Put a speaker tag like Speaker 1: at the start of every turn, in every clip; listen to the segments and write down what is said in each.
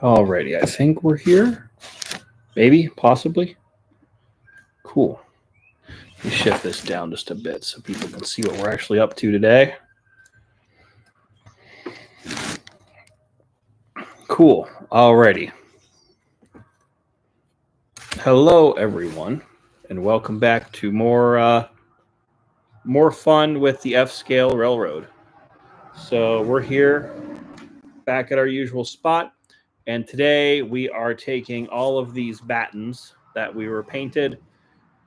Speaker 1: Alrighty, I think we're here. Maybe, possibly. Cool. Let me shift this down just a bit so people can see what we're actually up to today. Cool. Alrighty. Hello, everyone, and welcome back to more fun with the F-Scale Railroad. So we're here back at our usual spot, and today we are taking all of these battens that we were painted,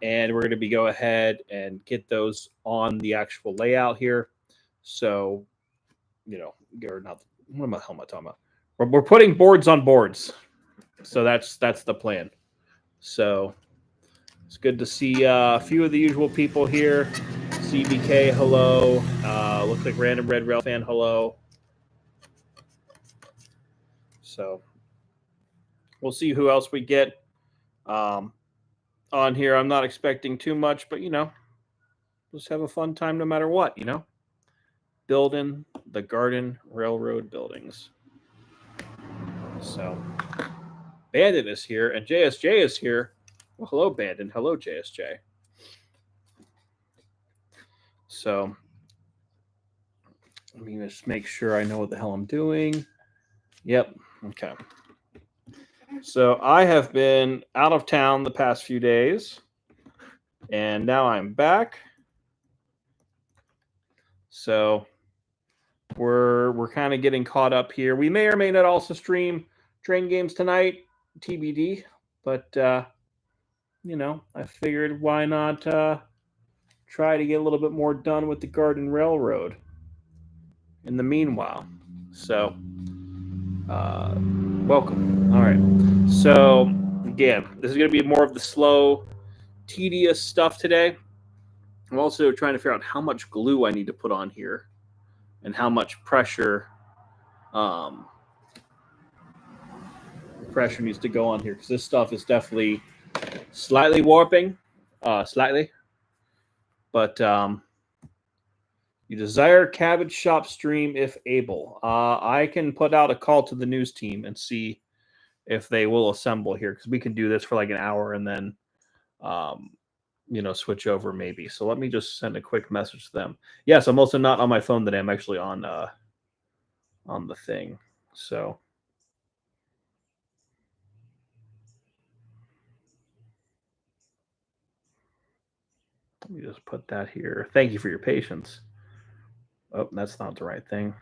Speaker 1: and we're going to go ahead and get those on the actual layout here. So, or not. What am I talking about? We're putting boards on boards. So that's the plan. So it's good to see a few of the usual people here. CBK, hello. Looks like Random Red Rail Fan, hello. So we'll see who else we get on here. I'm not expecting too much, but just have a fun time no matter what. Building the Garden Railroad buildings. So Bandit is here and JSJ is here. Well, hello, Bandit. Hello, JSJ. So let me just make sure I know what the hell I'm doing. Yep. Okay. So I have been out of town the past few days, and now I'm back. So we're kind of getting caught up here. We may or may not also stream train games tonight, TBD. But I figured why not try to get a little bit more done with the Garden Railroad in the meanwhile. So welcome. All right. So again, this is going to be more of the slow, tedious stuff today. I'm also trying to figure out how much glue I need to put on here and how much pressure needs to go on here, because this stuff is definitely slightly warping, slightly. But you desire cabbage shop stream if able. I can put out a call to the news team and see if they will assemble here, because we can do this for like an hour and then switch over maybe. So let me just send a quick message to them. Yes, I'm also not on my phone today. I'm actually on the thing. So let me just put that here. Thank you for your patience. Oh, that's not the right thing.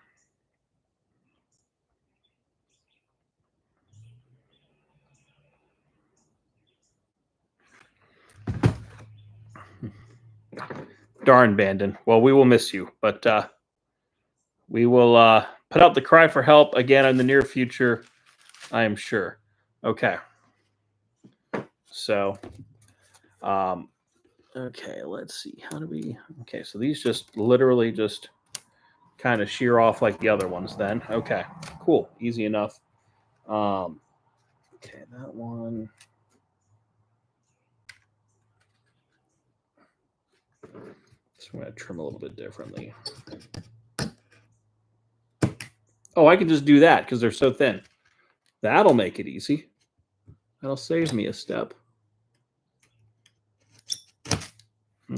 Speaker 1: Darn, Bandon. Well, we will miss you, but we will put out the cry for help again in the near future, I am sure. Okay. So, okay, let's see. How do we... Okay, so these just literally just kind of shear off like the other ones then. Okay, cool. Easy enough. Okay, that one... So I'm going to trim a little bit differently. Oh, I can just do that because they're so thin. That'll make it easy. That'll save me a step.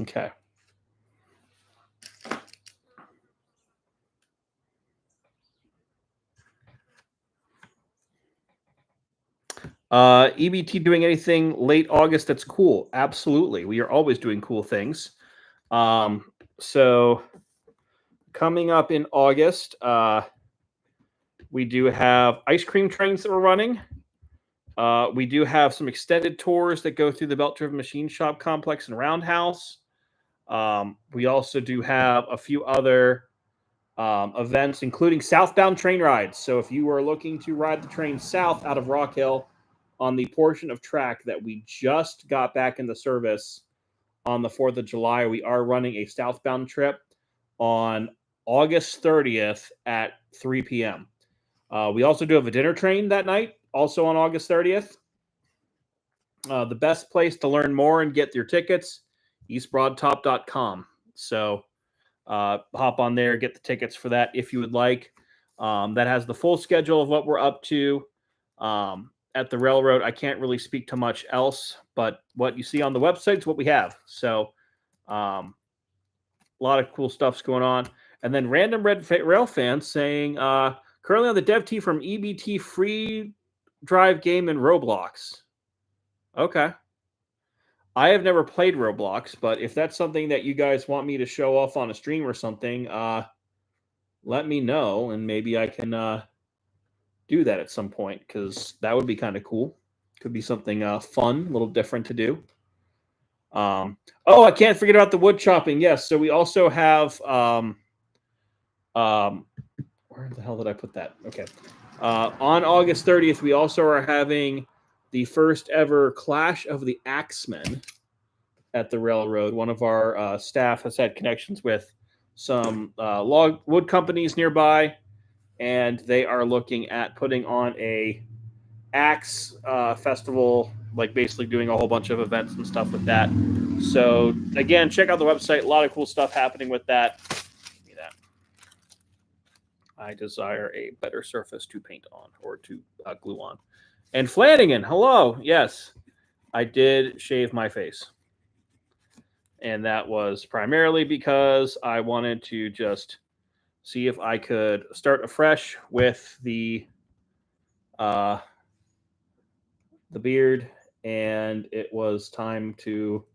Speaker 1: Okay. EBT doing anything late August that's cool? Absolutely. We are always doing cool things. So coming up in August, we do have ice cream trains that we're running. We do have some extended tours that go through the Belt Driven Machine Shop complex and Roundhouse. We also do have a few other events, including southbound train rides. So if you are looking to ride the train south out of Rock Hill on the portion of track that we just got back into service on the 4th of July, we are running a southbound trip on August 30th at 3 p.m. We also do have a dinner train that night, also on August 30th. The best place to learn more and get your tickets, eastbroadtop.com. So hop on there, get the tickets for that if you would like. That has the full schedule of what we're up to. at the railroad. I can't really speak to much else, but what you see on the website is what we have. So a lot of cool stuff's going on. And then random Red Rail fans saying, currently on the dev tee from EBT free drive game in Roblox. Okay. I have never played Roblox, but if that's something that you guys want me to show off on a stream or something, let me know, and maybe I can do that at some point, because that would be kind of cool. Could be something fun, a little different to do. Oh, I can't forget about the wood chopping. Yes, so we also have where the hell did I put that? Okay. On August 30th, we also are having the first ever Clash of the Axemen at the railroad. One of our staff has had connections with some log wood companies nearby, and they are looking at putting on a axe festival, like basically doing a whole bunch of events and stuff with that. So again, check out the website. A lot of cool stuff happening with that. Give me that. I desire a better surface to paint on or to glue on. And Flanagan, hello. Yes, I did shave my face. And that was primarily because I wanted to just see if I could start afresh with the beard, and it was time to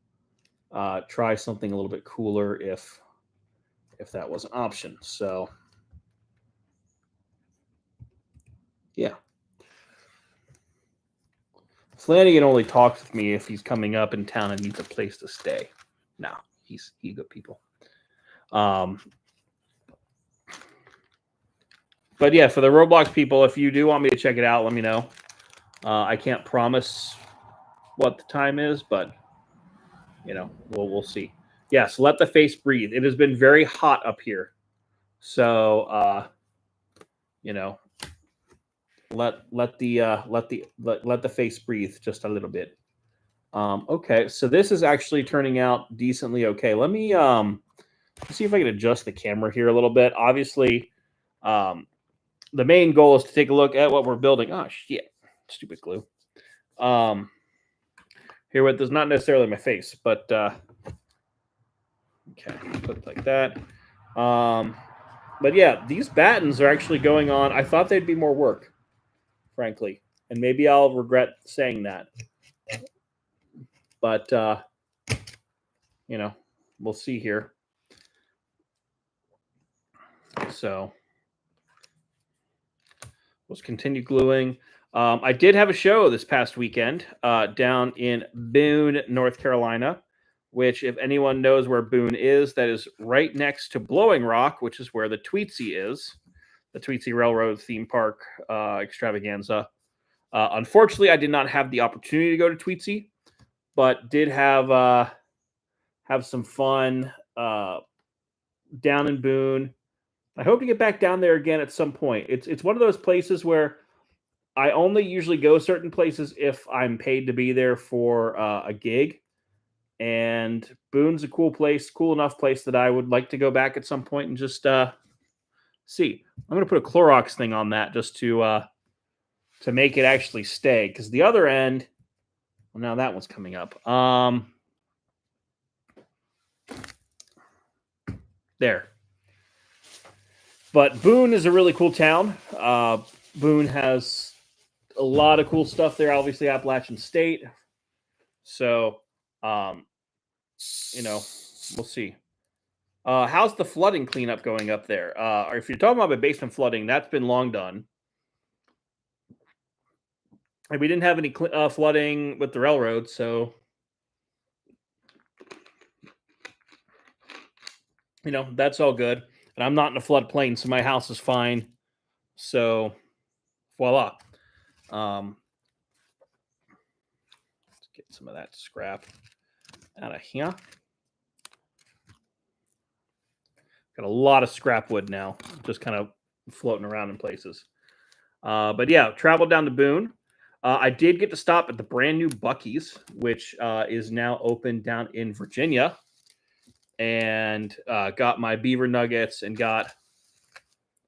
Speaker 1: try something a little bit cooler if that was an option. So yeah, Flanagan only talks with me if he's coming up in town and needs a place to stay. No, he's good people. But yeah, for the Roblox people, if you do want me to check it out, let me know. I can't promise what the time is, but you know, we'll see. Yes, let the face breathe. It has been very hot up here, so you know, let the face breathe just a little bit. Okay, so this is actually turning out decently okay. Let me see if I can adjust the camera here a little bit. Obviously, the main goal is to take a look at what we're building. Oh shit, stupid glue. Here with this, not necessarily my face, but okay, put it like that. But yeah, these battens are actually going on. I thought they'd be more work, frankly, and maybe I'll regret saying that. But you know, we'll see here. So let's continue gluing. I did have a show this past weekend down in Boone, North Carolina, which, if anyone knows where Boone is, that is right next to Blowing Rock, which is where the Tweetsie is, the Tweetsie Railroad theme park extravaganza. Unfortunately, I did not have the opportunity to go to Tweetsie, but did have some fun down in Boone. I hope to get back down there again at some point. It's one of those places where I only usually go certain places if I'm paid to be there for a gig. And Boone's a cool place, cool enough place that I would like to go back at some point and just see. I'm going to put a Clorox thing on that just to make it actually stay. Because the other end, well, now that one's coming up. There. But Boone is a really cool town. Boone has a lot of cool stuff there. Obviously, Appalachian State. So, you know, we'll see. How's the flooding cleanup going up there? Or if you're talking about basement flooding, that's been long done. And we didn't have any flooding with the railroad, so you know, that's all good. And I'm not in a floodplain, so my house is fine. So, voila. Let's get some of that scrap out of here. Got a lot of scrap wood now, just kind of floating around in places. But yeah, traveled down to Boone. I did get to stop at the brand new Buc-ee's, which is now open down in Virginia, and got my beaver nuggets and got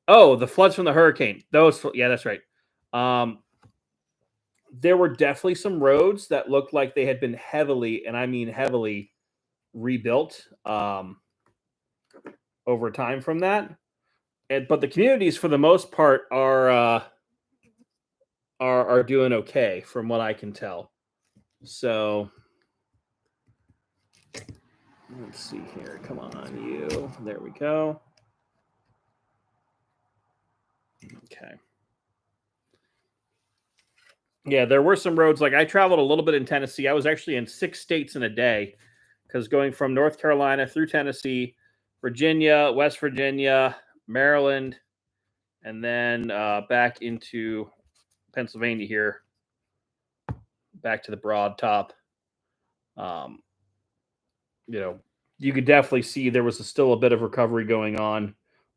Speaker 1: the floods from the hurricane. Those, yeah, that's right. there were definitely some roads that looked like they had been heavily, and I mean heavily, rebuilt over time from that. But the communities, for the most part, are doing okay from what I can tell. So let's see here. Come on, you. There we go. Okay. Yeah, there were some roads. Like I traveled a little bit in Tennessee. I was actually in 6 states in a day because going from North Carolina through Tennessee, Virginia, West Virginia, Maryland, and then back into Pennsylvania here, back to the broad top. You know, you could definitely see there was still a bit of recovery going on,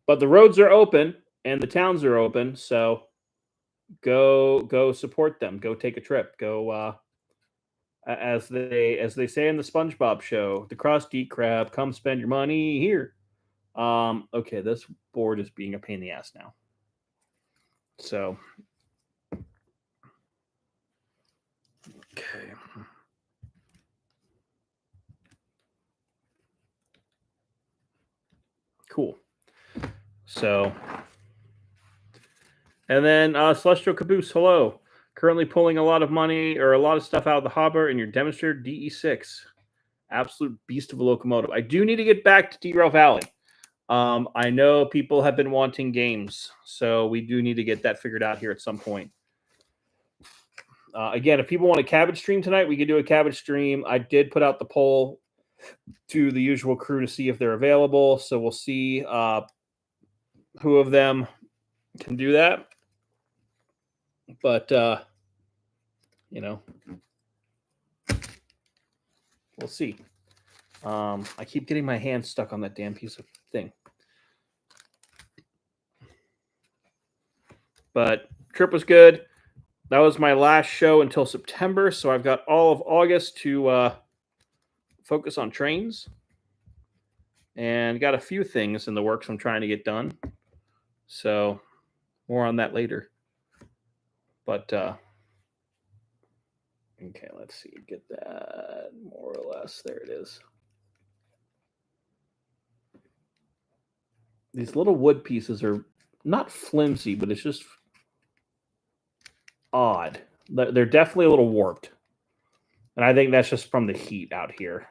Speaker 1: but the roads are open and the towns are open. So go support them. Go take a trip. Go as they say in the SpongeBob show, the crusty crab, come spend your money here. Okay, this board is being a pain in the ass now. So okay. Cool. So and then Celestial Caboose, hello. Currently pulling a lot of money or a lot of stuff out of the hopper in your demonstrator DE6. Absolute beast of a locomotive. I do need to get back to Derail Valley. I know people have been wanting games, so we do need to get that figured out here at some point. Again, if people want a cabbage stream tonight, we could do a cabbage stream. I did put out the poll to the usual crew to see if they're available, so we'll see who of them can do that. But you know, we'll see. I keep getting my hand stuck on that damn piece of thing. But trip was good. That was my last show until September, so I've got all of August to focus on trains. And got a few things in the works I'm trying to get done. So more on that later. But okay, let's see. Get that more or less. There it is. These little wood pieces are not flimsy, but it's just odd. They're definitely a little warped. And I think that's just from the heat out here.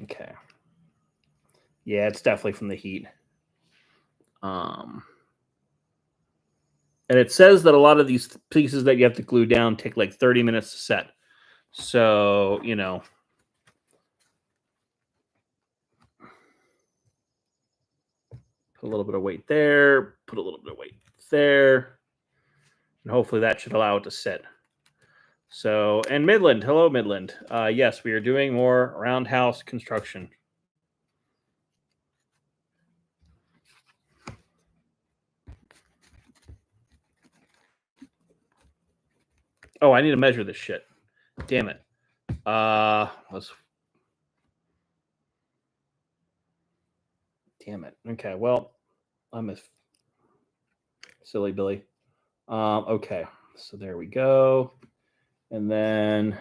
Speaker 1: Okay. Yeah, it's definitely from the heat. And it says that a lot of these pieces that you have to glue down take like 30 minutes to set. So, you know, put a little bit of weight there, put a little bit of weight there, and hopefully that should allow it to sit. So, and Midland, hello, Midland. Yes, we are doing more Roundhouse construction. Oh, I need to measure this shit. Damn it. Let's. Damn it. Okay, well, I'm a silly Billy. Okay, so there we go. And then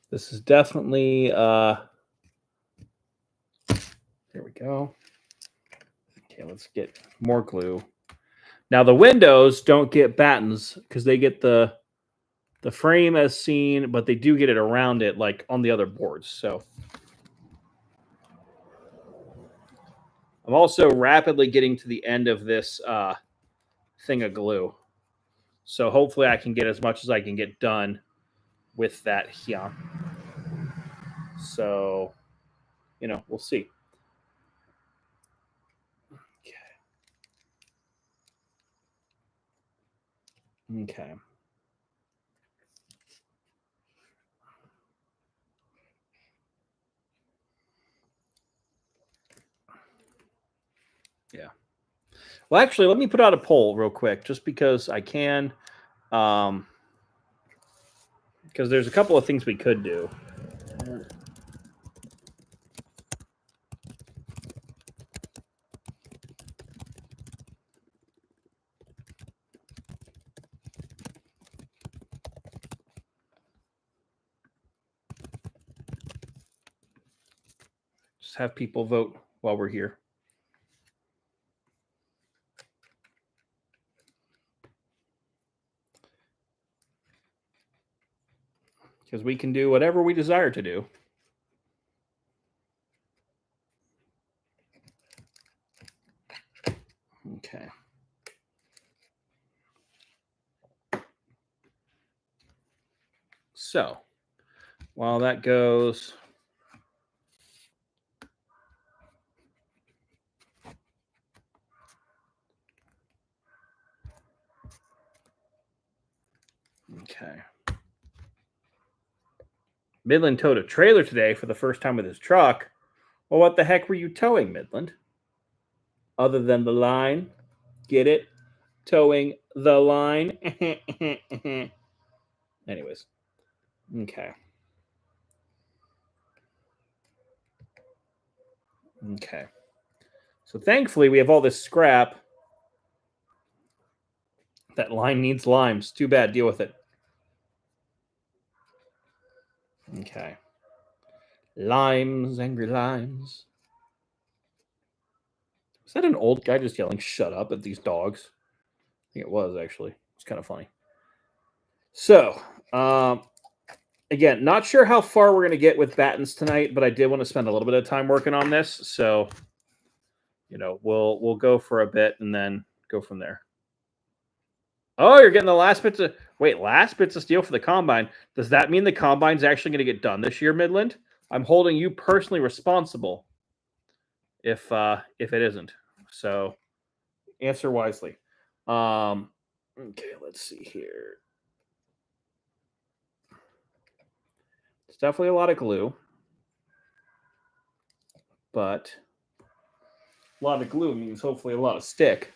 Speaker 1: this is definitely there we go. Okay, let's get more glue. Now the windows don't get battens because they get the frame as seen, but they do get it around it like on the other boards. So I'm also rapidly getting to the end of this thing of glue. So hopefully I can get as much as I can get done with that here. So, you know, we'll see. Okay. Yeah. Well, actually, let me put out a poll real quick, just because I can. Because there's a couple of things we could do. Just have people vote while we're here. Because we can do whatever we desire to do. Okay. So, while that goes, okay. Midland towed a trailer today for the first time with his truck. Well, what the heck were you towing, Midland? Other than the line? Get it? Towing the line. Anyways. Okay. Okay. So thankfully we have all this scrap. That line needs limes. Too bad. Deal with it. Okay. Limes, angry limes. Is that an old guy just yelling "shut up" at these dogs? I think it was, actually. It's kind of funny. So, again, not sure how far we're going to get with battens tonight, but I did want to spend a little bit of time working on this. So, we'll go for a bit and then go from there. Oh, you're getting the last bits of steel for the combine. Does that mean the combine's actually going to get done this year, Midland? I'm holding you personally responsible if it isn't. So, answer wisely. Okay, let's see here. It's definitely a lot of glue, but a lot of glue means hopefully a lot of stick.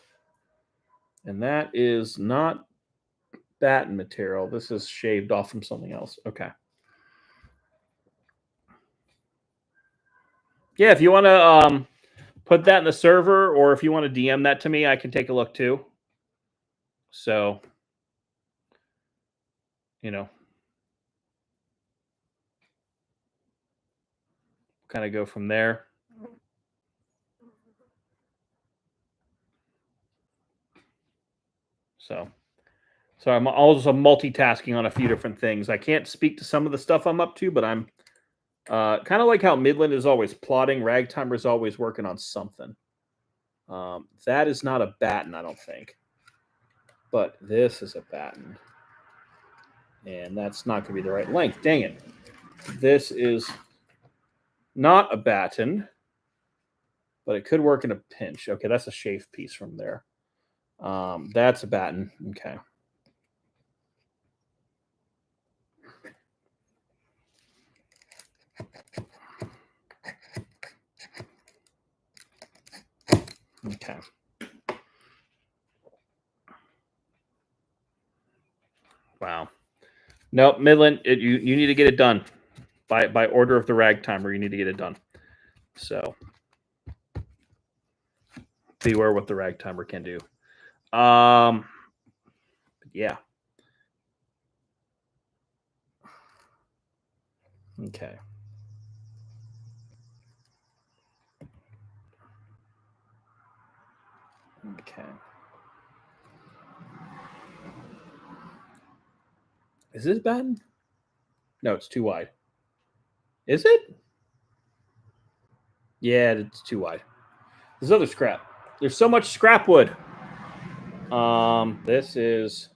Speaker 1: And that is not batten material. This is shaved off from something else. Okay. Yeah, if you want to put that in the server, or if you want to DM that to me, I can take a look too. So, kind of go from there. So I'm also multitasking on a few different things. I can't speak to some of the stuff I'm up to, but I'm kind of like how Midland is always plotting. Ragtimer is always working on something. That is not a batten, I don't think. But this is a batten. And that's not going to be the right length. Dang it. This is not a batten, but it could work in a pinch. Okay, that's a shave piece from there. That's a batten. Okay. Okay. Wow. Nope, Midland, you need to get it done. By order of the Ragtimer, you need to get it done. So beware what the Ragtimer can do. Yeah. Okay. Okay. Is this batten? No, it's too wide. Is it? Yeah, it's too wide. There's other scrap. There's so much scrap wood. This is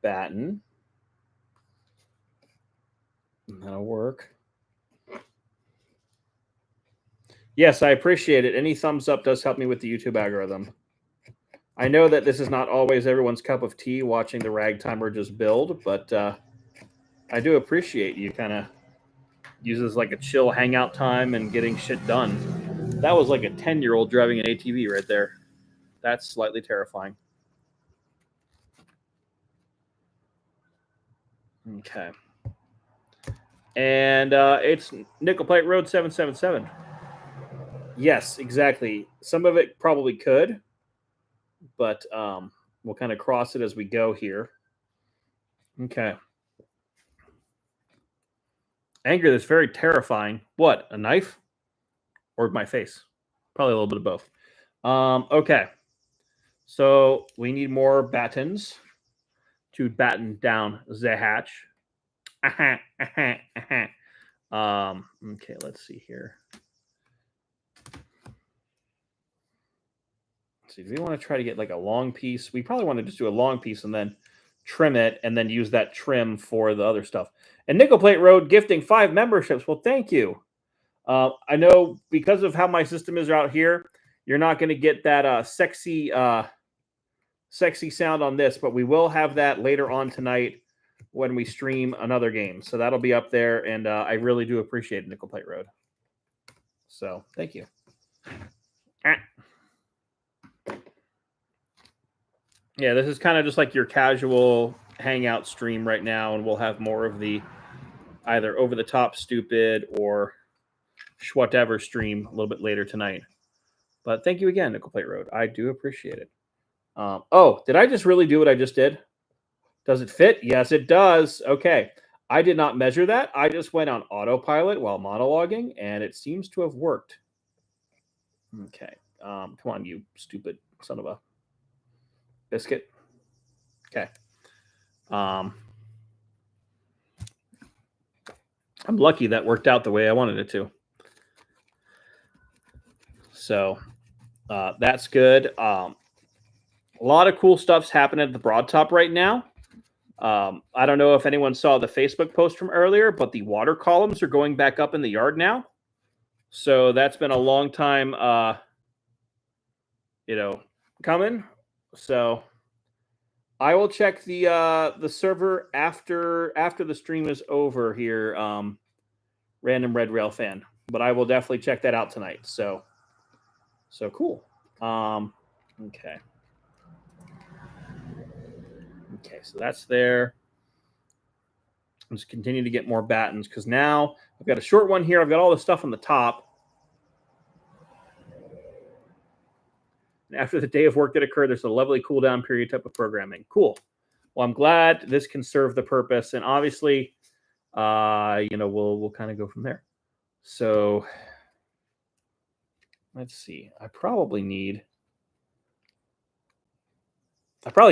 Speaker 1: batten. That'll work. Yes, I appreciate it. Any thumbs up does help me with the YouTube algorithm. I know that this is not always everyone's cup of tea watching the Ragtimer just build, but I do appreciate you kind of uses like a chill hangout time and getting shit done. That was like a 10-year-old driving an ATV right there. That's slightly terrifying. Okay. And it's Nickel Plate Road 777. Yes, exactly. Some of it probably could, but we'll kind of cross it as we go here. Okay. Anger, that's very terrifying. What, a knife? or my face. Probably a little bit of both. Okay. So we need more battens to batten down the hatch. Okay, let's see here. Let's see, if we want to try to get like a long piece, we probably want to just do a long piece and then trim it and then use that trim for the other stuff. And Nickel Plate Road gifting 5 memberships. Well, thank you. I know because of how my system is out here, you're not going to get that sexy sound on this, but we will have that later on tonight when we stream another game. So that'll be up there, and I really do appreciate Nickel Plate Road. So thank you. Yeah, this is kind of just like your casual hangout stream right now, and we'll have more of the either over the top stupid or whatever stream a little bit later tonight. But thank you again, Nickel Plate Road. I do appreciate it. Oh, did I just really do what I just did? Does it fit? Yes, it does. Okay. I did not measure that. I just went on autopilot while monologuing, and it seems to have worked. Okay. Come on, you stupid son of a biscuit. Okay. I'm lucky that worked out the way I wanted it to. So that's good. A lot of cool stuff's happening at the Broad Top right now. I don't know if anyone saw the Facebook post from earlier, but the water columns are going back up in the yard now. So that's been a long time, coming. So I will check the server after the stream is over here, Random Red Rail fan. But I will definitely check that out tonight. So cool. Okay. Okay, so that's there. Let's continue to get more battens because now I've got a short one here. I've got all the stuff on the top. And after the day of work that occurred, there's a lovely cool down period type of programming. Cool. Well, I'm glad this can serve the purpose. And obviously, we'll kind of go from there. So let's see. I probably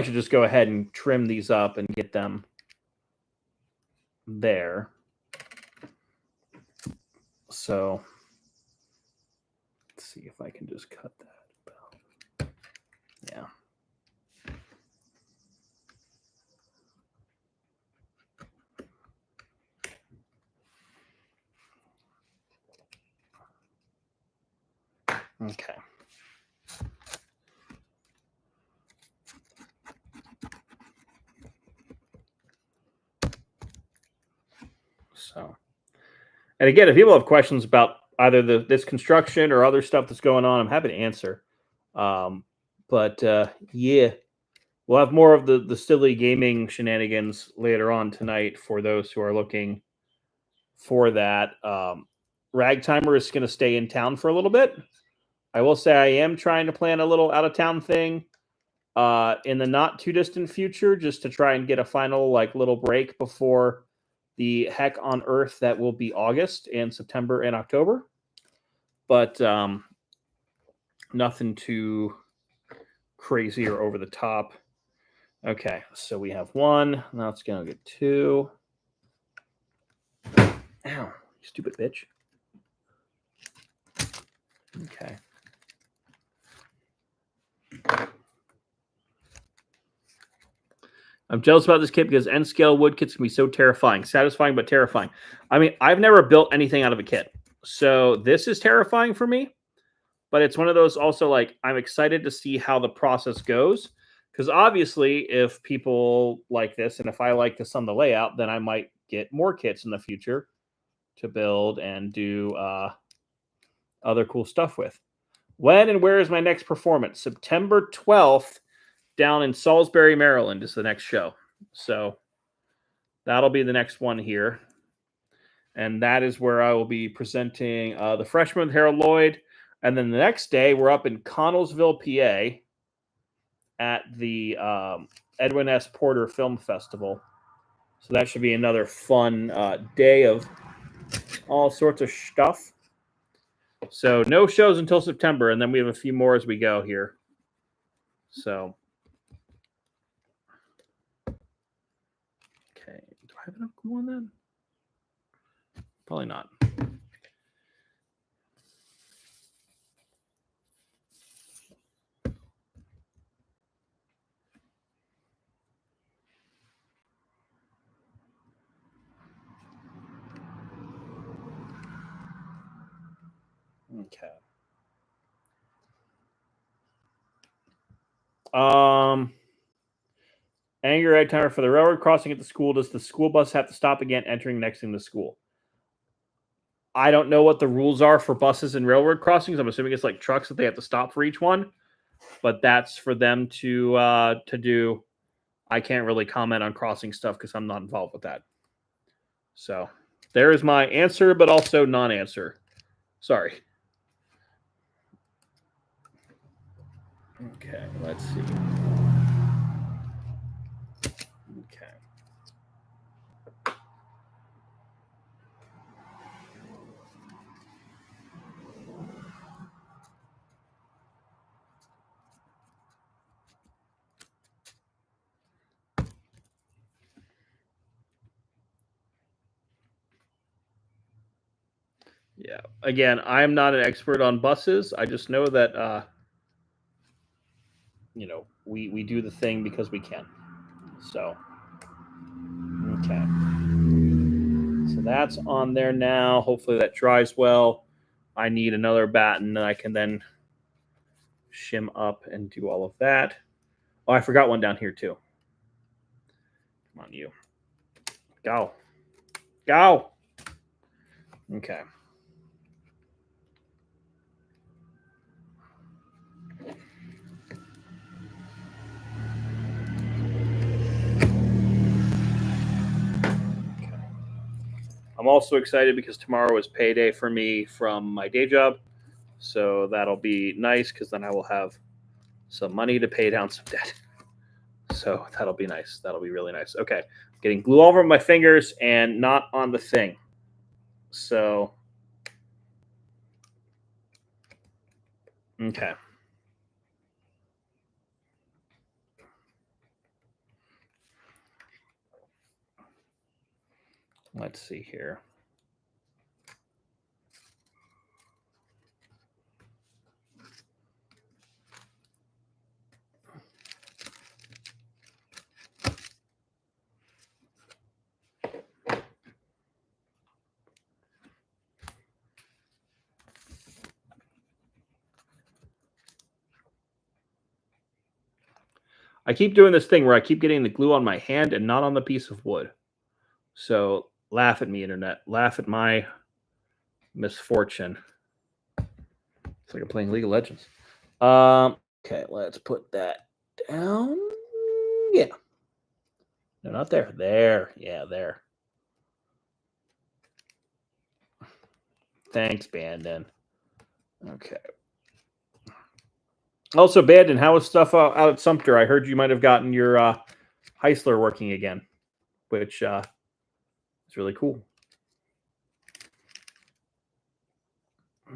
Speaker 1: should just go ahead and trim these up and get them there. So let's see if I can just cut that. Yeah. Okay. So, and again, if people have questions about either this construction or other stuff that's going on, I'm happy to answer. Yeah, we'll have more of the silly gaming shenanigans later on tonight for those who are looking for that. Ragtimer is going to stay in town for a little bit. I will say I am trying to plan a little out of town thing in the not too distant future, just to try and get a final little break before the heck on earth that will be August and September and October. But nothing too crazy or over the top. Okay, so we have 1. Now it's going to get 2. Ow, you stupid bitch. Okay. I'm jealous about this kit because N-scale wood kits can be so terrifying. Satisfying, but terrifying. I mean, I've never built anything out of a kit. So this is terrifying for me. But it's one of those also, I'm excited to see how the process goes. Because obviously, if people like this, and if I like this on the layout, then I might get more kits in the future to build and do other cool stuff with. When and where is my next performance? September 12th. Down in Salisbury, Maryland is the next show. So that'll be the next one here. And that is where I will be presenting The Freshman with Harold Lloyd. And then the next day, we're up in Connellsville, PA at the Edwin S. Porter Film Festival. So that should be another fun day of all sorts of stuff. So no shows until September, and then we have a few more as we go here. So, okay, do I have enough glue on that? Probably not. Okay. Anger ride timer for the railroad crossing at the school. Does the school bus have to stop again entering next in the school? I don't know what the rules are for buses and railroad crossings. I'm assuming it's like trucks that they have to stop for each one, but that's for them to do. I can't really comment on crossing stuff because I'm not involved with that. So there is my answer, but also non-answer. Sorry. Okay, let's see. Okay. Yeah. Again, I'm not an expert on buses. I just know that we do the thing because we can. So okay. So that's on there now. Hopefully that dries well. I need another batten that I can then shim up and do all of that. Oh, I forgot one down here too. Come on, you. Go. Go. Okay. I'm also excited because tomorrow is payday for me from my day job. So that'll be nice because then I will have some money to pay down some debt. So that'll be nice. That'll be really nice. Okay. Getting glue all over my fingers and not on the thing. So, okay. Let's see here. I keep doing this thing where I keep getting the glue on my hand and not on the piece of wood. So laugh at me, internet. Laugh at my misfortune. It's like I'm playing League of Legends. Okay, let's put that down. Yeah. No, not there. There. Yeah, there. Thanks, Bandon. Okay. Also, Bandon, how was stuff out at Sumter? I heard you might have gotten your Heisler working again, which is really cool.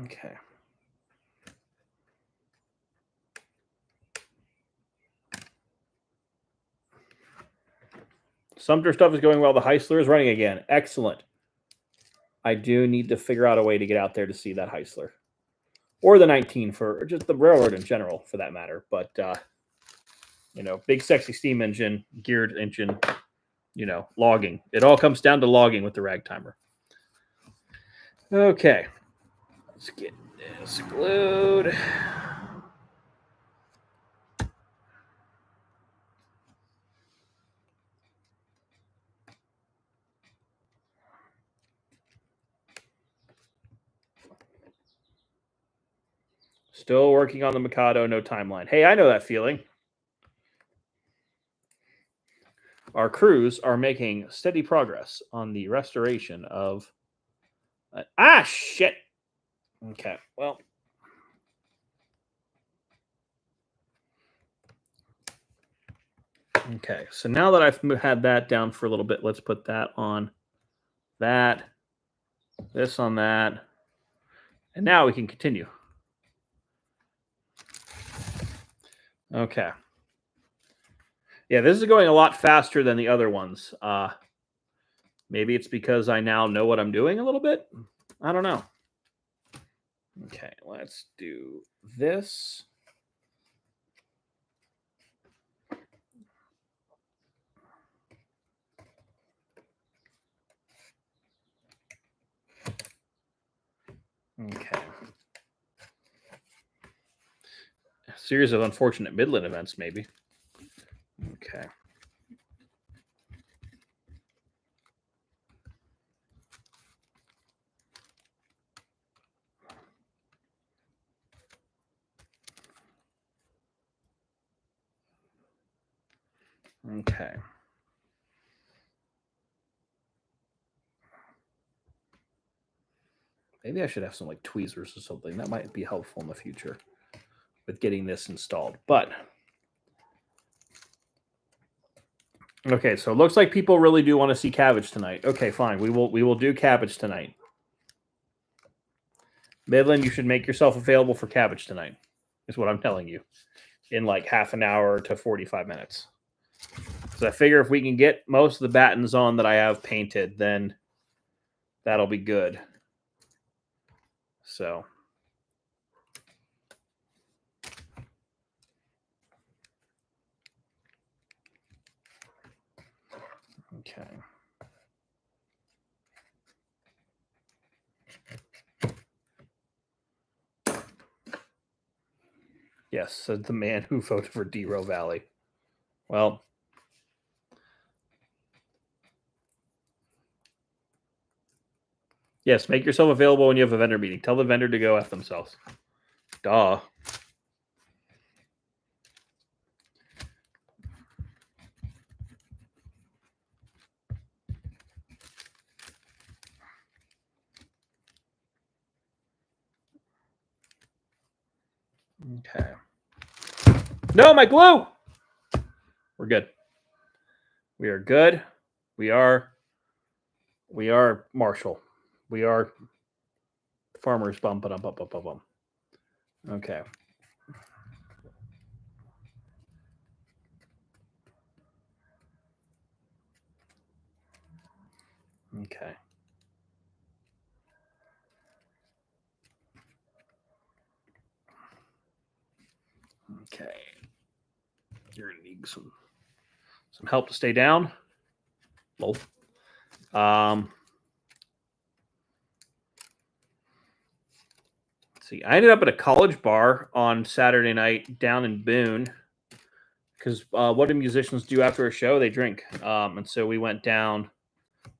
Speaker 1: Okay. Sumter stuff is going well. The Heisler is running again. Excellent. I do need to figure out a way to get out there to see that Heisler. Or the 19 for or just the railroad in general, for that matter. But, big sexy steam engine, geared engine, logging. It all comes down to logging with the rag timer. Okay. Let's get this glued. Still working on the Mikado, no timeline. Hey, I know that feeling. Our crews are making steady progress on the restoration of. Shit. Okay, well. Okay, so now that I've had that down for a little bit, let's put that on that, this on that, And now we can continue. Okay. Yeah, this is going a lot faster than the other ones. Maybe it's because I now know what I'm doing a little bit. I don't know. Okay, let's do this. Okay. A series of unfortunate Midland events, maybe. Okay. Okay. Maybe I should have some like tweezers or something. That might be helpful in the future with getting this installed. But okay, so it looks like people really do want to see cabbage tonight. Okay, fine. We will do cabbage tonight. Midland, you should make yourself available for cabbage tonight, is what I'm telling you, in like half an hour to 45 minutes. Because I figure if we can get most of the battens on that I have painted, then that'll be good. So. Okay. Yes, said the man who voted for D-Row Valley. Well, yes, make yourself available when you have a vendor meeting. Tell the vendor to go F themselves. Duh. Okay. No, my glue! We're good. We are good. We are Marshall. We are farmers. Bum, ba, bum, bum, bum, bum. Okay. Okay. Okay. You're gonna need some help to stay down. Lol. See, I ended up at a college bar on Saturday night down in Boone because what do musicians do after a show? They drink. And so we went down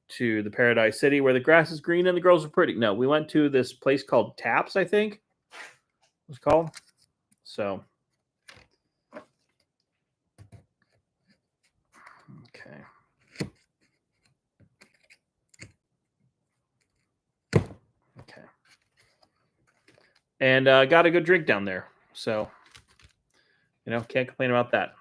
Speaker 1: to the Paradise City where the grass is green and the girls are pretty. No, we went to this place called Taps, I think it was called. So, okay. Okay. And got a good drink down there. So, can't complain about that.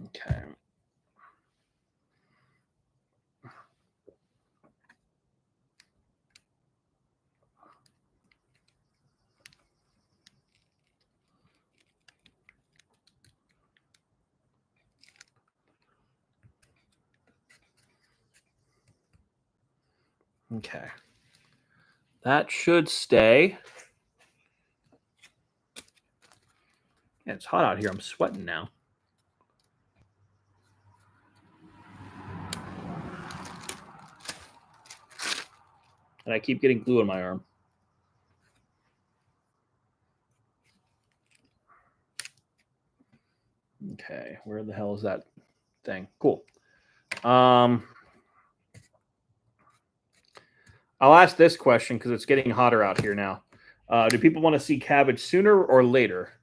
Speaker 1: Okay. Okay. That should stay. Yeah, it's hot out here. I'm sweating now. And I keep getting glue on my arm. Okay, where the hell is that thing? Cool. I'll ask this question because it's getting hotter out here now. Do people want to see cabbage sooner or later?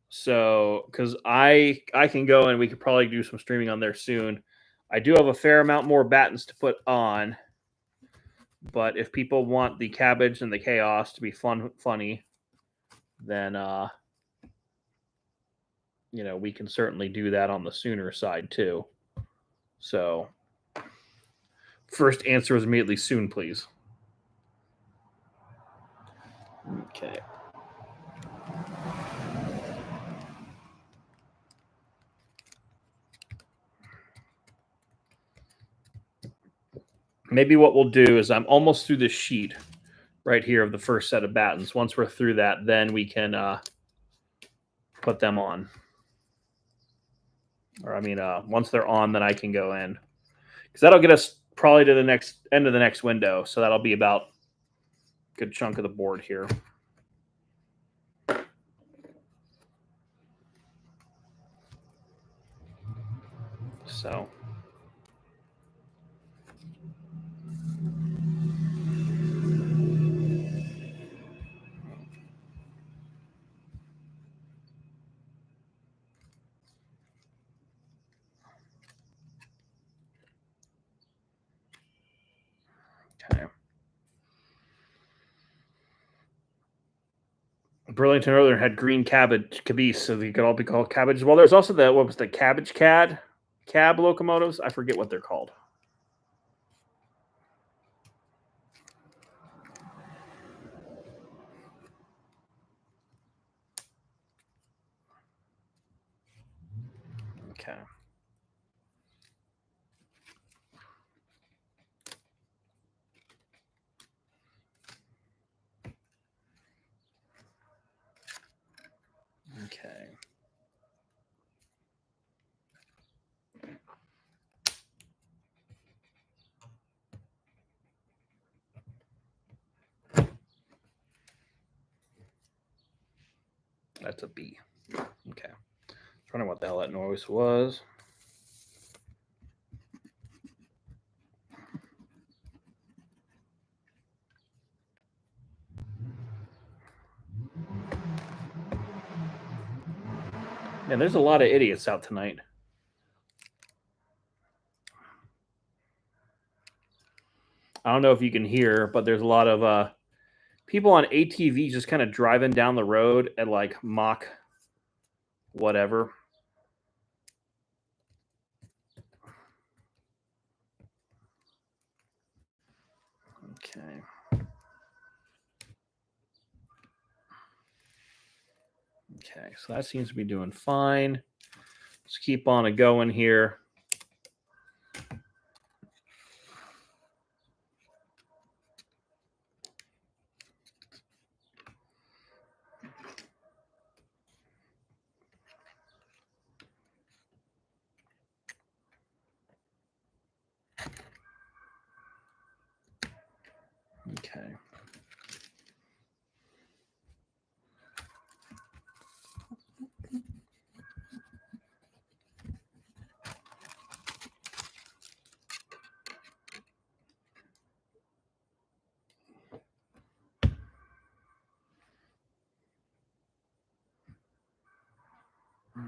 Speaker 1: So, because I can go and we could probably do some streaming on there soon. I do have a fair amount more battens to put on, but if people want the cabbage and the chaos to be funny, then we can certainly do that on the sooner side too. So first answer is immediately soon, please. Okay. Maybe what we'll do is I'm almost through the sheet right here of the first set of battens. Once we're through that, then we can put them on. Or once they're on, then I can go in. Because that'll get us probably to the next end of the next window. So that'll be about a good chunk of the board here. So okay. Burlington Northern had green cabbage, so they could all be called cabbage. Well, there's also the cabbage cab locomotives. I forget what they're called. Okay. Okay. That's a B. Okay. Wondering what the hell that noise was. Man, there's a lot of idiots out tonight. I don't know if you can hear, but there's a lot of people on ATV just kind of driving down the road at like Mach whatever. Okay. Okay, so that seems to be doing fine. Let's keep on going here. Okay.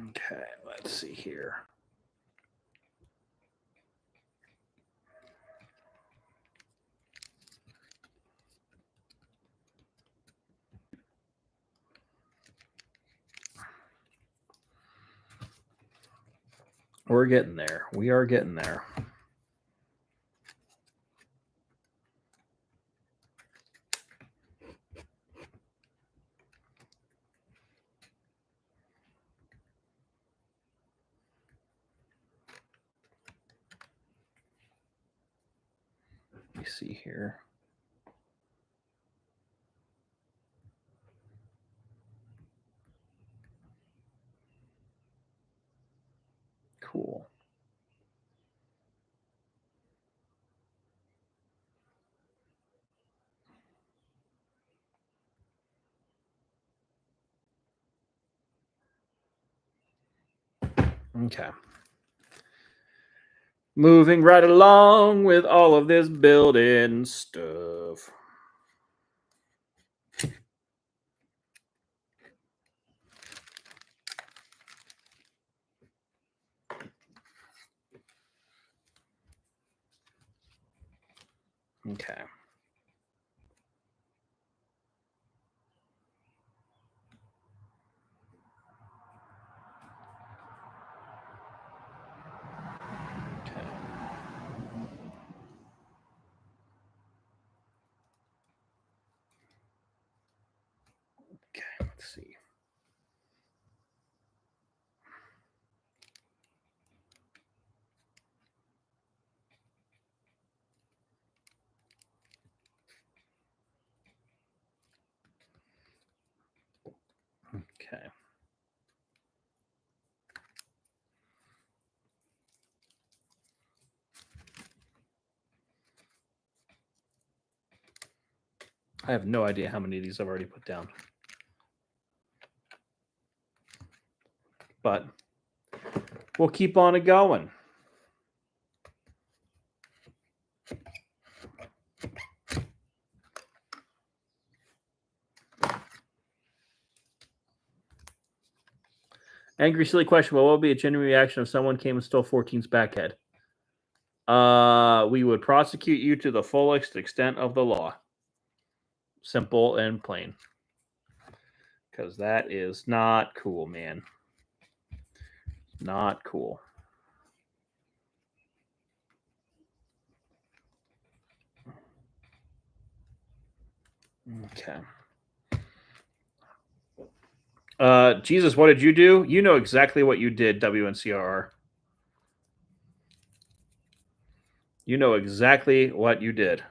Speaker 1: Okay, let's see here. We're getting there. We are getting there. Let me see here. Cool. Okay. Moving right along with all of this building stuff. Okay. Okay. I have no idea how many of these I've already put down. But we'll keep on it going. Angry silly question. What would be a genuine reaction if someone came and stole 14's backhead? We would prosecute you to the fullest extent of the law. Simple and plain. Because that is not cool, man. Not cool. Okay. Jesus, what did you do? You know exactly what you did, WNCRR. You know exactly what you did.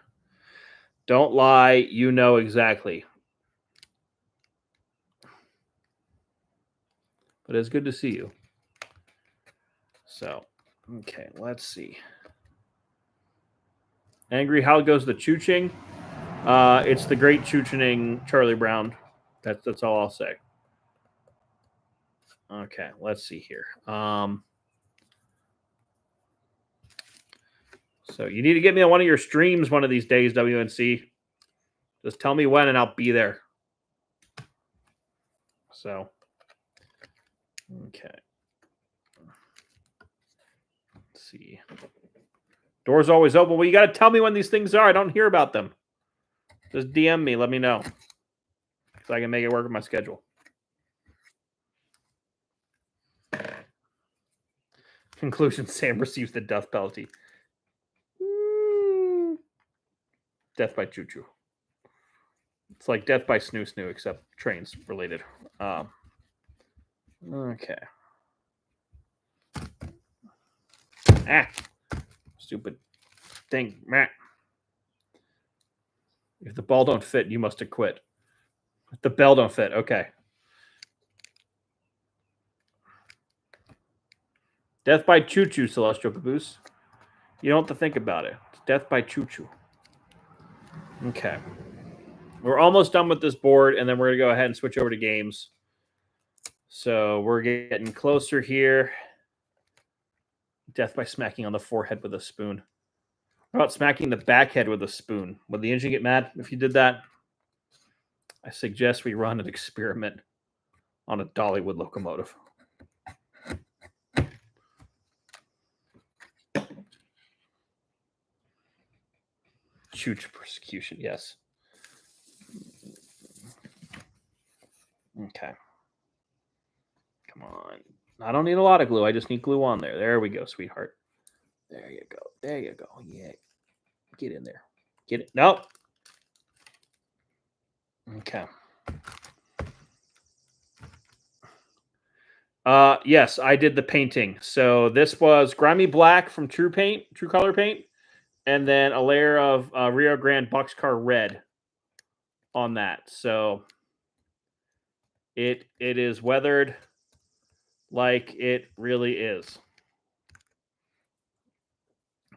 Speaker 1: Don't lie. You know exactly. But it's good to see you. So, okay, let's see. Angry, how goes the chooching? It's the great chooching Charlie Brown. That's all I'll say. Okay, let's see here. So you need to get me on one of your streams one of these days, WNC. Just tell me when and I'll be there. So, okay. Let's see. Doors always open. Well, you got to tell me when these things are. I don't hear about them. Just DM me. Let me know. So I can make it work with my schedule. Conclusion, Sam receives the death penalty. Death by choo-choo. It's like death by snoo-snoo, except trains related. Okay. Stupid thing. If the ball don't fit, you must have quit. If the bell don't fit, okay. Death by choo-choo, Celestial Caboose. You don't have to think about it. It's death by choo-choo. Okay. We're almost done with this board, and then we're going to go ahead and switch over to games. So we're getting closer here. Death by smacking on the forehead with a spoon. What about smacking the backhead with a spoon? Would the engine get mad if you did that? I suggest we run an experiment on a Dollywood locomotive. Huge persecution, yes. Okay. Come on. I don't need a lot of glue. I just need glue on there. There we go, sweetheart. There you go. There you go. Yeah. Get in there. Get it. Nope. Okay. Yes, I did the painting. So this was Grimy Black from True Color Paint, and then a layer of Rio Grande Boxcar Red on that. So it is weathered like it really is.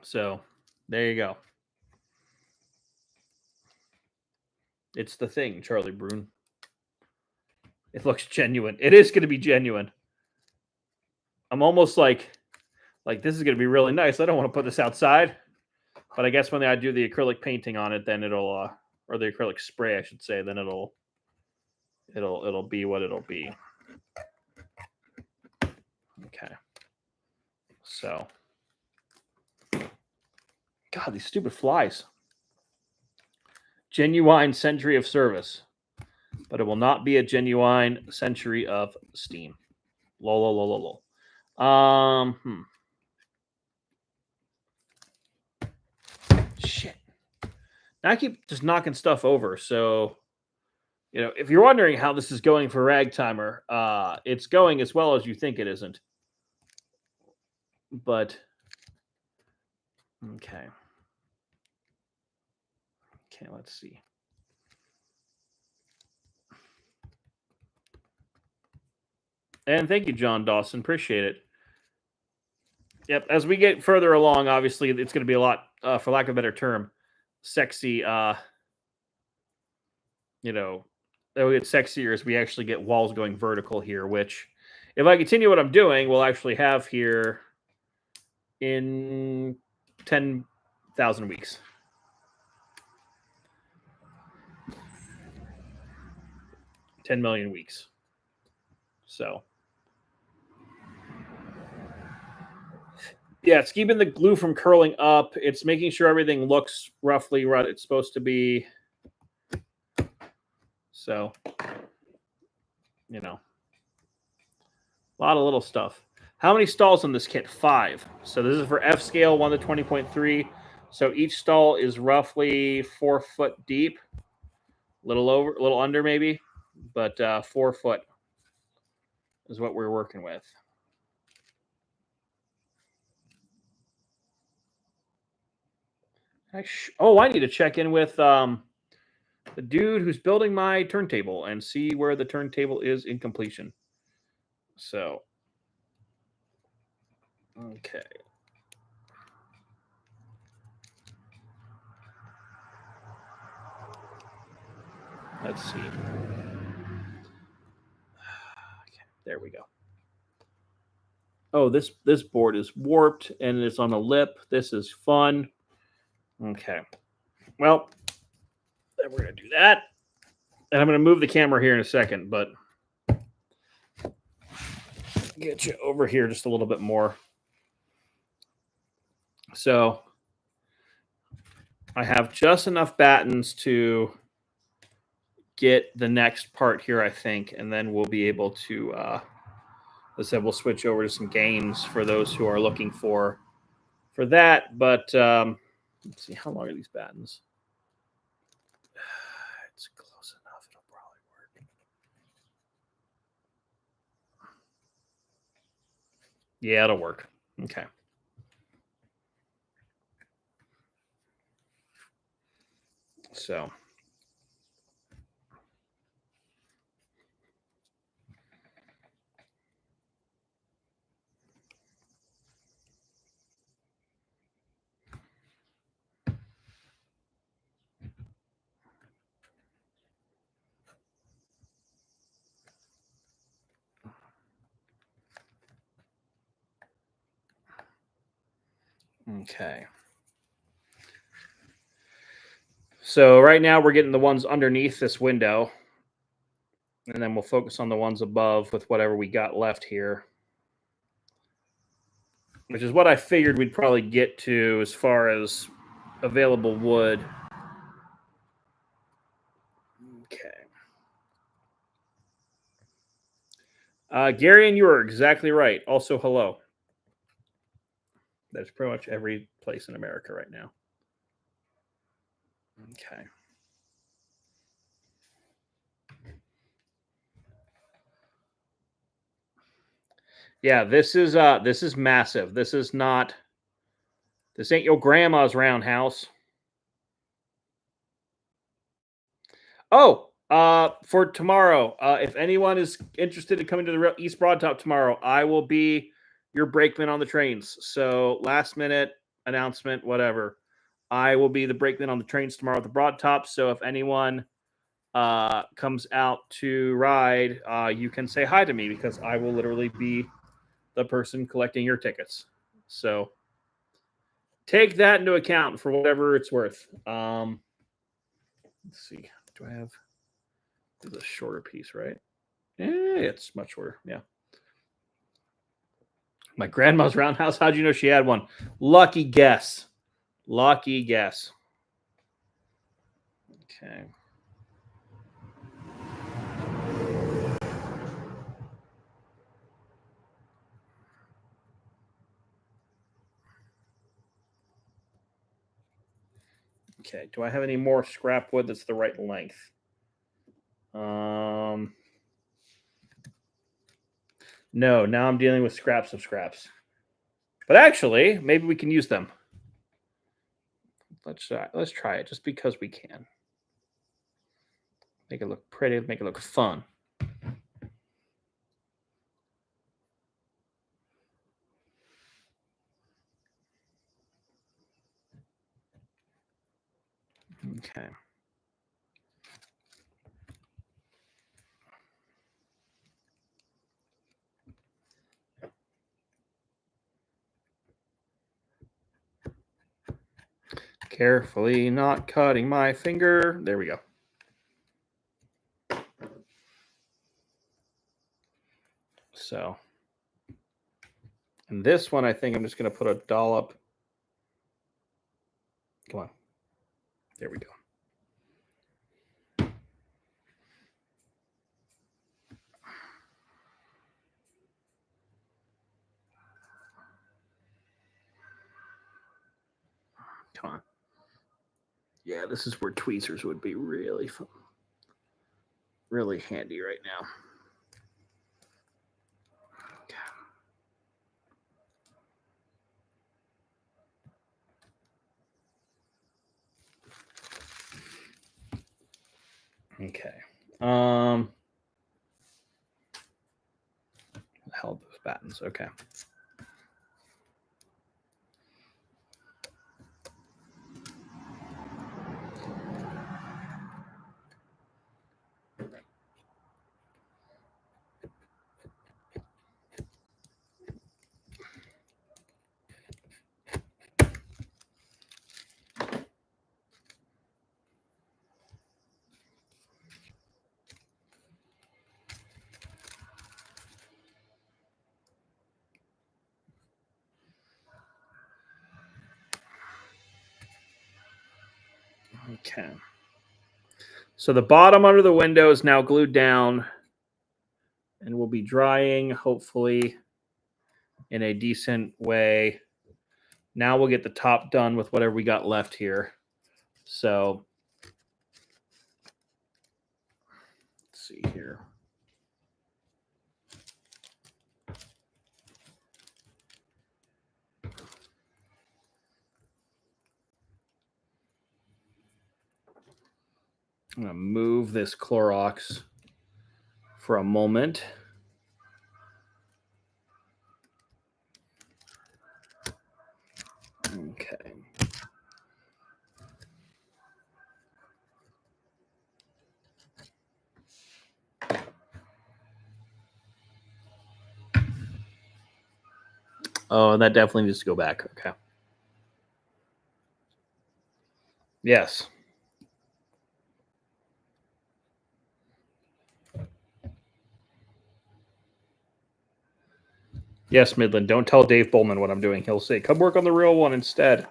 Speaker 1: So there you go. It's the thing, Charlie Brune. It looks genuine. It is going to be genuine. I'm almost like this is going to be really nice. I don't want to put this outside, but I guess when I do the acrylic painting on it, then it'll or the acrylic spray, I should say, then it'll be what it'll be. Okay. So, God, these stupid flies. Genuine century of service, but it will not be a genuine century of steam. Lol. Shit. Now I keep just knocking stuff over. So, if you're wondering how this is going for Ragtimer, it's going as well as you think it isn't. But, okay. Okay, let's see. And thank you, John Dawson. Appreciate it. Yep. As we get further along, obviously, it's going to be a lot, for lack of a better term, sexy. It'll get sexier as we actually get walls going vertical here. Which, if I continue what I'm doing, we'll actually have here in 10,000 weeks. 10 million weeks. So, yeah, it's keeping the glue from curling up. It's making sure everything looks roughly what it's supposed to be. So, a lot of little stuff. How many stalls on this kit? 5. So this is for F scale 1 to 20.3. So each stall is roughly 4 foot deep, a little under maybe, but 4 foot is what we're working with. I need to check in with the dude who's building my turntable and see where the turntable is in completion. So, okay. Let's see. Okay, there we go. Oh, this board is warped and it's on a lip. This is fun. Okay. Well, then we're going to do that. And I'm going to move the camera here in a second, but get you over here just a little bit more. So I have just enough battens to get the next part here, I think, and then we'll be able to, as I said, we'll switch over to some games for those who are looking for that. But let's see, how long are these battens? It's close enough. It'll probably work. Yeah, it'll work. Okay. So. Okay. So right now we're getting the ones underneath this window. And then we'll focus on the ones above with whatever we got left here. Which is what I figured we'd probably get to as far as available wood. Okay. Gary, and you are exactly right. Also, hello. That's pretty much every place in America right now. Okay. Yeah, this is massive. This ain't your grandma's roundhouse. Oh, for tomorrow, if anyone is interested in coming to the East Broad Top tomorrow, I will be your brakeman on the trains. So last minute announcement, whatever. I will be the brakeman on the trains tomorrow at the Broad Top. So if anyone comes out to ride, you can say hi to me because I will literally be the person collecting your tickets. So take that into account for whatever it's worth. Let's see. Do I have? This is a shorter piece, right? It's much shorter. Yeah. My grandma's roundhouse. How'd you know she had one? Lucky guess. Lucky guess. Okay. Okay. Do I have any more scrap wood that's the right length? No. Now I'm dealing with scraps of scraps. But actually, maybe we can use them. Let's try it just because we can. Make it look pretty. Make it look fun. Okay. Carefully not cutting my finger. There we go. So, and this one, I think I'm just going to put a dollop. Come on. There we go. Come on. Yeah, this is where tweezers would be really fun. Really handy right now. Okay. Held those battens. Okay. Okay. So the bottom under the window is now glued down and will be drying, hopefully, in a decent way. Now we'll get the top done with whatever we got left here. So let's see here. I'm going to move this Clorox for a moment. Okay. Oh, and that definitely needs to go back. Okay. Yes. Yes, Midland. Don't tell Dave Bowman what I'm doing. He'll say, come work on the real one instead.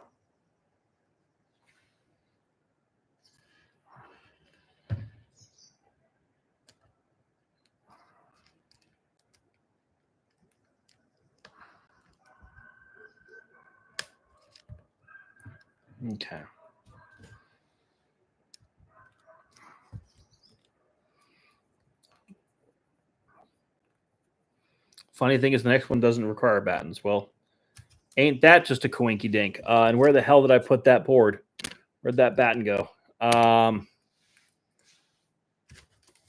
Speaker 1: Okay. Funny thing is, the next one doesn't require battens. Well, ain't that just a coinky dink? And where the hell did I put that board? Where'd that batten go?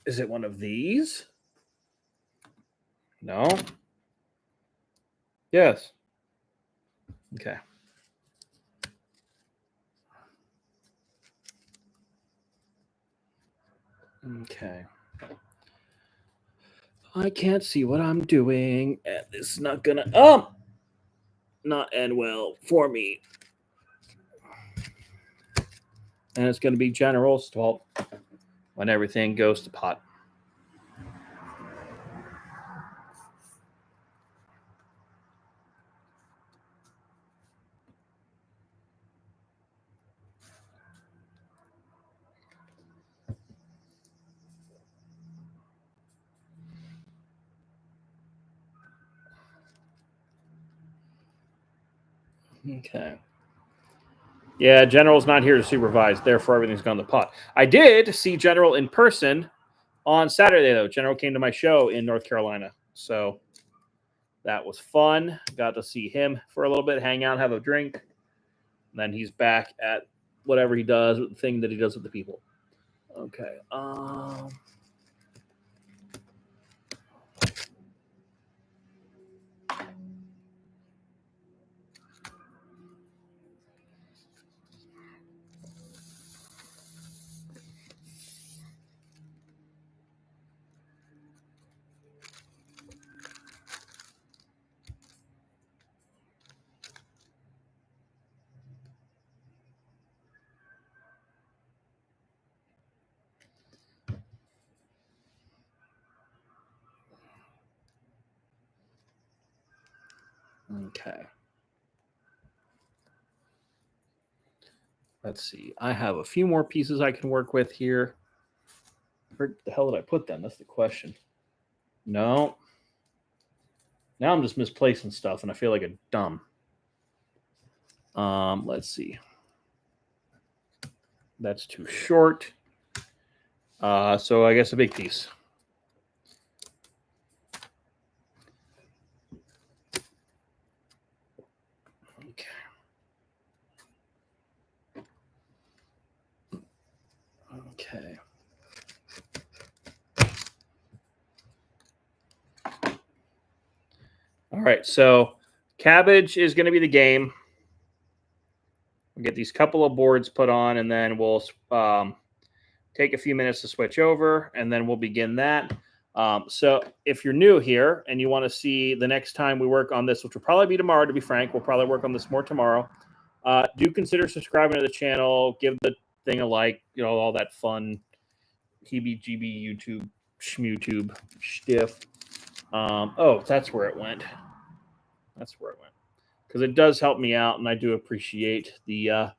Speaker 1: Is it one of these? No. Yes. Okay. Okay. I can't see what I'm doing. This is not gonna not end well for me. And it's gonna be General's fault when everything goes to pot. Okay. Yeah, General's not here to supervise, therefore everything's gone to pot. I did see General in person on Saturday, though. General came to my show in North Carolina. So that was fun. Got to see him for a little bit, hang out, have a drink. And then he's back at whatever he does, the thing that he does with the people. Okay. Okay. Let's see. I have a few more pieces I can work with here. Where the hell did I put them? That's the question. No. Now I'm just misplacing stuff, and I feel like a dumb. Let's see. That's too short. So I guess a big piece. Okay. Okay. All right. So cabbage is going to be the game. We'll get these couple of boards put on, and then we'll take a few minutes to switch over, and then we'll begin that. So if you're new here and you want to see the next time we work on this, which will probably be tomorrow, to be frank, we'll probably work on this more tomorrow. Do consider subscribing to the channel. Give the thing a like, all that fun heebie-jeebie YouTube schmootube stiff. Oh, that's where it went. That's where it went. Because it does help me out, and I do appreciate the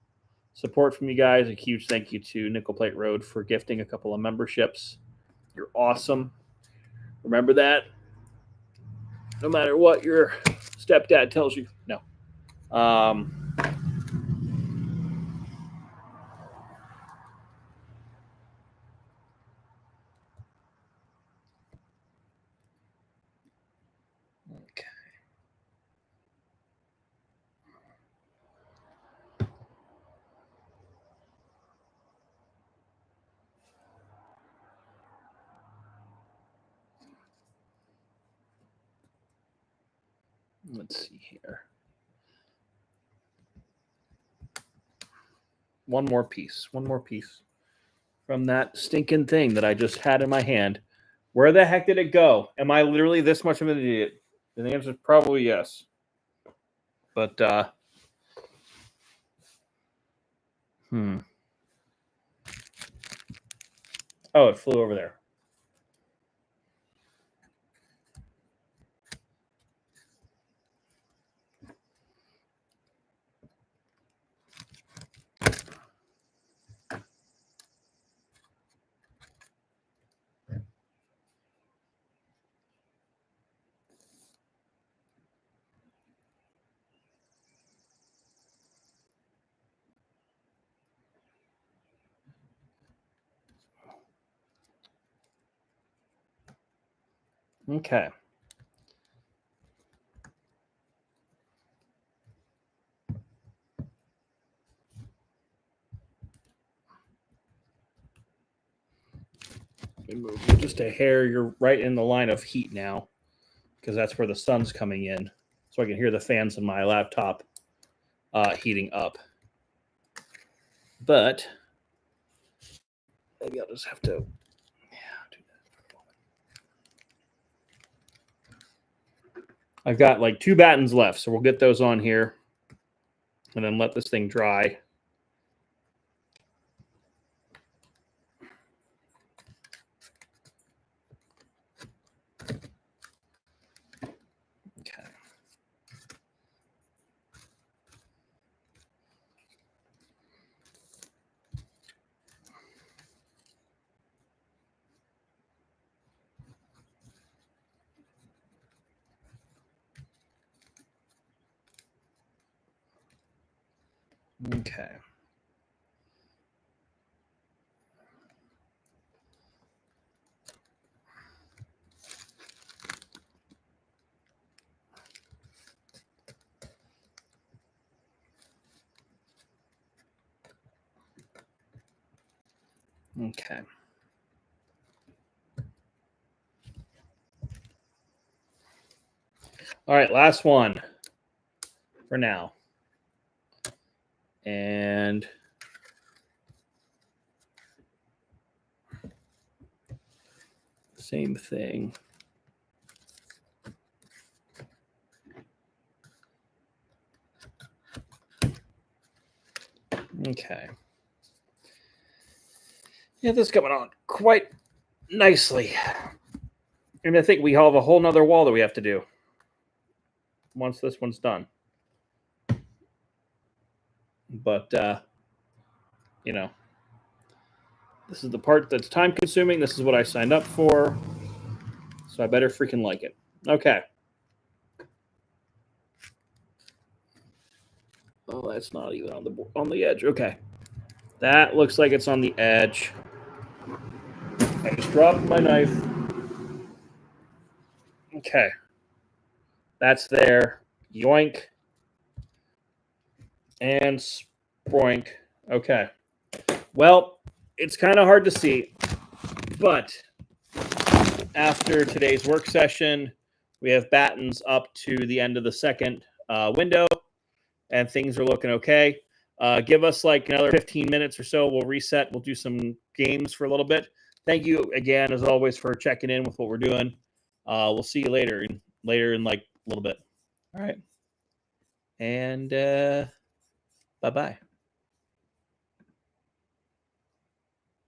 Speaker 1: support from you guys. A huge thank you to Nickel Plate Road for gifting a couple of memberships. You're awesome. Remember that. No matter what your stepdad tells you. No. Okay. Let's see here. One more piece from that stinking thing that I just had in my hand. Where the heck did it go? Am I literally this much of an idiot? The answer is probably yes. But oh, it flew over there. Okay. Move just a hair. You're right in the line of heat now, because that's where the sun's coming in. So I can hear the fans in my laptop heating up. But maybe I'll just have to do that. I've got like 2 battens left, so we'll get those on here and then let this thing dry. Okay. Okay. All right, last one for now. And same thing. Okay. Yeah, this is coming on quite nicely. And I think we have a whole nother wall that we have to do. once this one's done. But you know, this is the part that's time consuming. This is what I signed up for, so I better freaking like it. Okay. Oh, that's not even on the edge. Okay, that looks like it's on the edge. I just dropped my knife. Okay, that's there. Yoink and sproink. Okay. Well, it's kind of hard to see, but after today's work session, we have battens up to the end of the second window, and things are looking okay. Give us like another 15 minutes or so. We'll reset. We'll do some games for a little bit. Thank you again, as always, for checking in with what we're doing. We'll see you later in like a little bit. All right. And bye-bye.